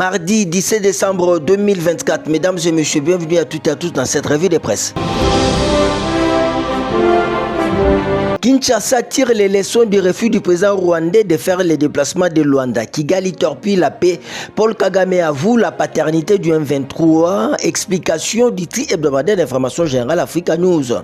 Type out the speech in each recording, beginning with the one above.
Mardi 17 décembre 2024. Mesdames et messieurs, bienvenue à toutes et à tous dans cette revue de presse. Kinshasa tire les leçons du refus du président rwandais de faire les déplacements de Luanda. Kigali torpille la paix. Paul Kagame avoue la paternité du M23. Explication du tri hebdomadaire d'information générale Africa News.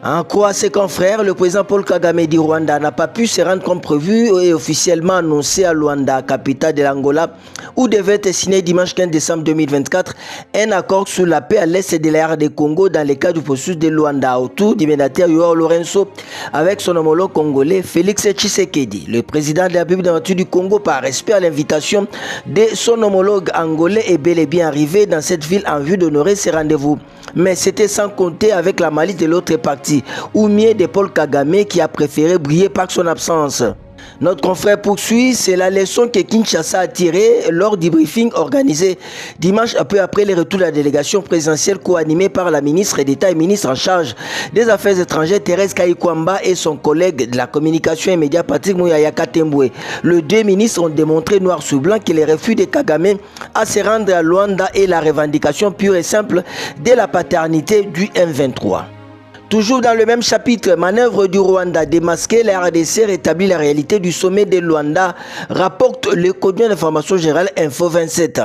En quoi à ses confrères, le président Paul Kagame du Rwanda n'a pas pu se rendre comme prévu et officiellement annoncé à Luanda, capitale de l'Angola, où devait être signé dimanche 15 décembre 2024 un accord sur la paix à l'est de la RD Congo dans le cadre du processus de Luanda autour du mandataire Joao Lorenzo avec son homologue congolais Félix Tshisekedi. Le président de la République démocratique du Congo, par respect à l'invitation de son homologue angolais, est bel et bien arrivé dans cette ville en vue d'honorer ses rendez-vous. Mais c'était sans compter avec la malice de l'autre partie, ou mieux de Paul Kagame qui a préféré briller par son absence. Notre confrère poursuit, c'est la leçon que Kinshasa a tirée lors du briefing organisé dimanche un peu après le retour de la délégation présidentielle co-animée par la ministre d'État et ministre en charge des Affaires étrangères Thérèse Kayikwamba et son collègue de la communication immédiate Patrick Muyaya Katembwe. Les deux ministres ont démontré noir sur blanc que le refus de Kagame à se rendre à Luanda est la revendication pure et simple de la paternité du M23. Toujours dans le même chapitre, manœuvre du Rwanda démasquée, la RDC rétablit la réalité du sommet de Luanda, rapporte le quotidien d'information générale Info 27.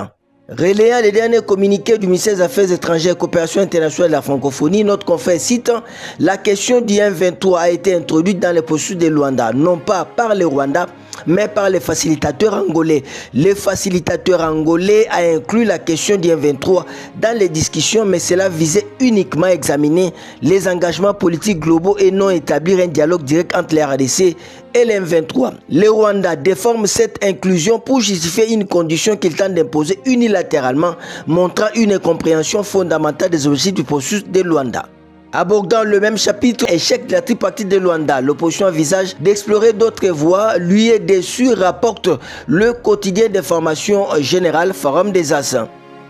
Relayant les derniers communiqués du ministère des Affaires étrangères et coopération internationale de la francophonie, notre confrère cite « La question du M23 a été introduite dans le processus de Luanda, non pas par le Rwanda, mais par les facilitateurs angolais. Les facilitateurs angolais ont inclus la question du M23 dans les discussions, mais cela visait uniquement à examiner les engagements politiques globaux et non établir un dialogue direct entre les RDC et les M23. Le Rwanda déforme cette inclusion pour justifier une condition qu'il tente d'imposer unilatéralement, montrant une incompréhension fondamentale des objectifs du processus de Luanda. Abordant le même chapitre, échec de la tripartite de Luanda, l'opposition envisage d'explorer d'autres voies. Lui est déçu, rapporte le quotidien d'information générale Forum des As.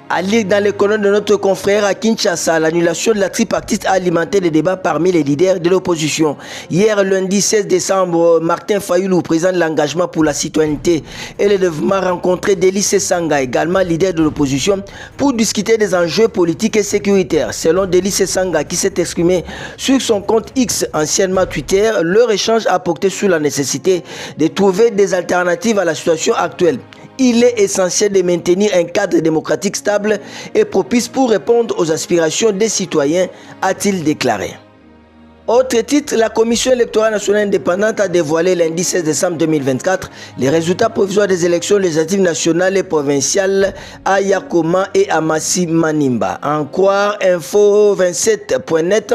À lire dans les colonnes de notre confrère à Kinshasa, l'annulation de la tripartite a alimenté les débats parmi les leaders de l'opposition. Hier, lundi 16 décembre, Martin Fayulu, président de l'engagement pour la citoyenneté et le développement, rencontré Délice Sanga, également leader de l'opposition, pour discuter des enjeux politiques et sécuritaires. Selon Délice Sanga, qui s'est exprimé sur son compte X, anciennement Twitter, leur échange a porté sur la nécessité de trouver des alternatives à la situation actuelle. Il est essentiel de maintenir un cadre démocratique stable et propice pour répondre aux aspirations des citoyens, a-t-il déclaré. Autre titre, la Commission électorale nationale indépendante a dévoilé lundi 16 décembre 2024 les résultats provisoires des élections législatives nationales et provinciales à Yakoma et à Massi Manimba. En croire info27.net,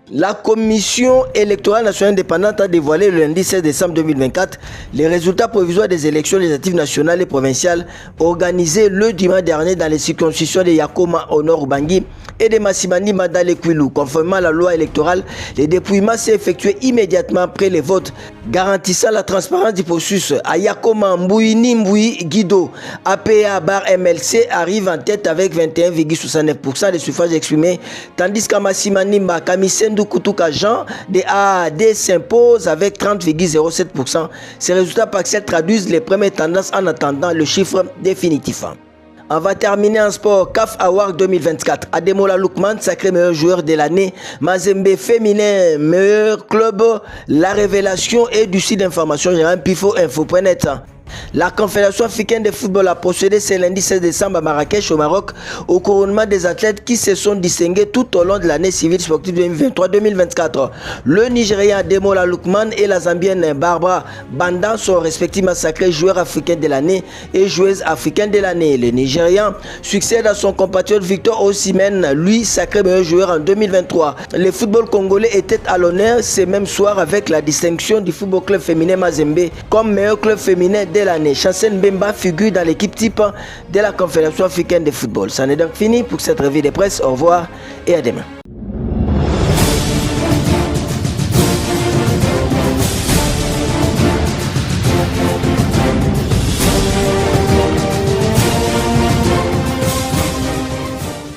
la Commission électorale nationale indépendante a dévoilé le lundi 16 décembre 2024 les résultats provisoires des élections législatives nationales et provinciales organisées le dimanche dernier dans les circonscriptions de Yakoma au nord Ubangi et de Massimani dans les Kwilu. Conformément à la loi électorale, le dépouillement s'est effectué immédiatement après les votes, garantissant la transparence du processus. À Yakoma, Mbouini Guido, APA bar MLC arrive en tête avec 21,69% des suffrages exprimés, tandis qu'à Massimani, Kamisendou Kutuka Jean de AAD s'impose avec 30,07%. Ces résultats partiels traduisent les premières tendances en attendant le chiffre définitif. On va terminer en sport. CAF Award 2024. Ademola Lookman, sacré meilleur joueur de l'année. Mazembe féminin, meilleur club. La révélation est du site d'information générale Pifo Info.net. La Confédération africaine de football a procédé ce lundi 16 décembre à Marrakech au Maroc au couronnement des athlètes qui se sont distingués tout au long de l'année civile sportive 2023-2024. Le Nigérian Ademola Lookman et la Zambienne Barbara Banda sont respectivement sacrés joueurs africains de l'année et joueuses africaines de l'année. Le Nigérian succède à son compatriote Victor Osimhen, lui sacré meilleur joueur en 2023. Le football congolais était à l'honneur ce même soir avec la distinction du football club féminin Mazembe comme meilleur club féminin de l'année. Chancel Mbemba figure dans l'équipe type de la Confédération africaine de football. Ça n'est donc fini pour cette revue de presse. Au revoir et à demain.